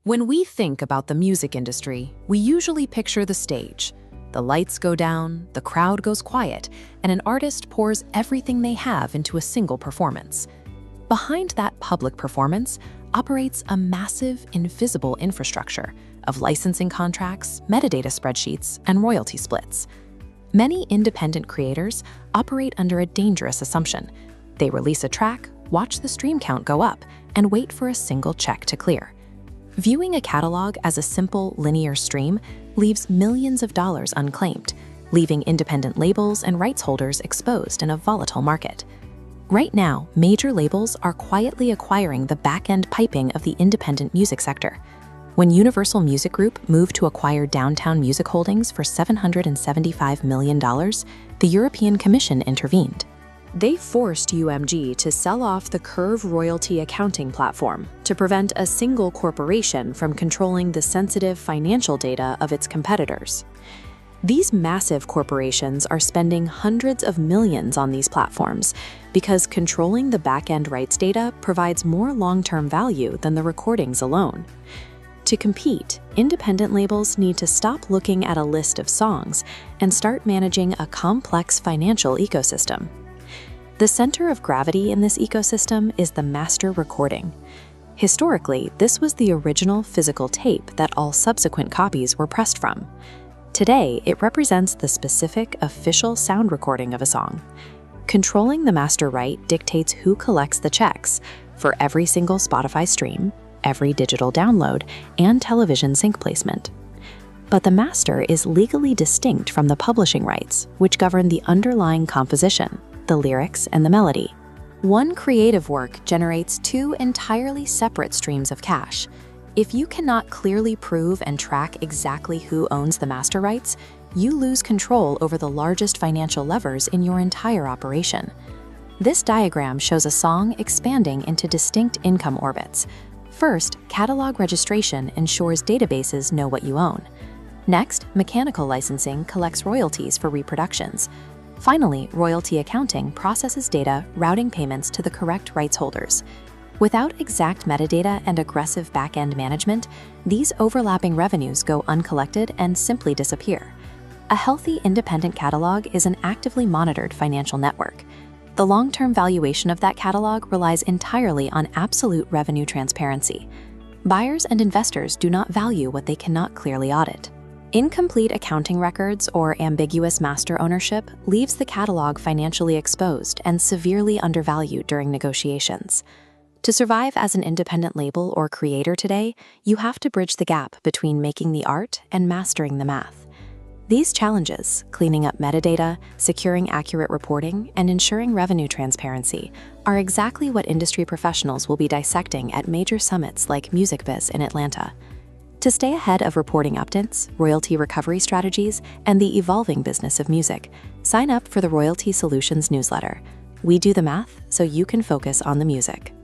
When we think about the music industry, we usually picture the stage. The lights go down, the crowd goes quiet, and an artist pours everything they have into a single performance. Behind that public performance operates a massive, invisible infrastructure of licensing contracts, metadata spreadsheets, and royalty splits. Many independent creators operate under a dangerous assumption. They release a track, watch the stream count go up, and wait for a single check to clear. Viewing a catalog as a simple, linear stream leaves millions of dollars unclaimed, leaving independent labels and rights holders exposed in a volatile market. Right now, major labels are quietly acquiring the back-end piping of the independent music sector. When Universal Music Group moved to acquire Downtown Music Holdings for $775 million, the European Commission intervened. They forced UMG to sell off the Curve royalty accounting platform to prevent a single corporation from controlling the sensitive financial data of its competitors. These massive corporations are spending hundreds of millions on these platforms because controlling the back-end rights data provides more long-term value than the recordings alone. To compete, independent labels need to stop looking at a list of songs and start managing a complex financial ecosystem. The center of gravity in this ecosystem is the master recording. Historically, this was the original physical tape that all subsequent copies were pressed from. Today, it represents the specific official sound recording of a song. Controlling the master right dictates who collects the checks for every single Spotify stream, every digital download, and television sync placement. But the master is legally distinct from the publishing rights, which govern the underlying composition, the lyrics, and the melody. One creative work generates two entirely separate streams of cash. If you cannot clearly prove and track exactly who owns the master rights, you lose control over the largest financial levers in your entire operation. This diagram shows a song expanding into distinct income orbits. First, catalog registration ensures databases know what you own. Next, mechanical licensing collects royalties for reproductions. Finally, royalty accounting processes data, routing payments to the correct rights holders. Without exact metadata and aggressive back-end management, these overlapping revenues go uncollected and simply disappear. A healthy independent catalog is an actively monitored financial network. The long-term valuation of that catalog relies entirely on absolute revenue transparency. Buyers and investors do not value what they cannot clearly audit. Incomplete accounting records or ambiguous master ownership leaves the catalog financially exposed and severely undervalued during negotiations. To survive as an independent label or creator today, you have to bridge the gap between making the art and mastering the math. These challenges, cleaning up metadata, securing accurate reporting, and ensuring revenue transparency, are exactly what industry professionals will be dissecting at major summits like MusicBiz in Atlanta. To stay ahead of reporting updates, royalty recovery strategies, and the evolving business of music, sign up for the Royalty Solutions newsletter. We do the math so you can focus on the music.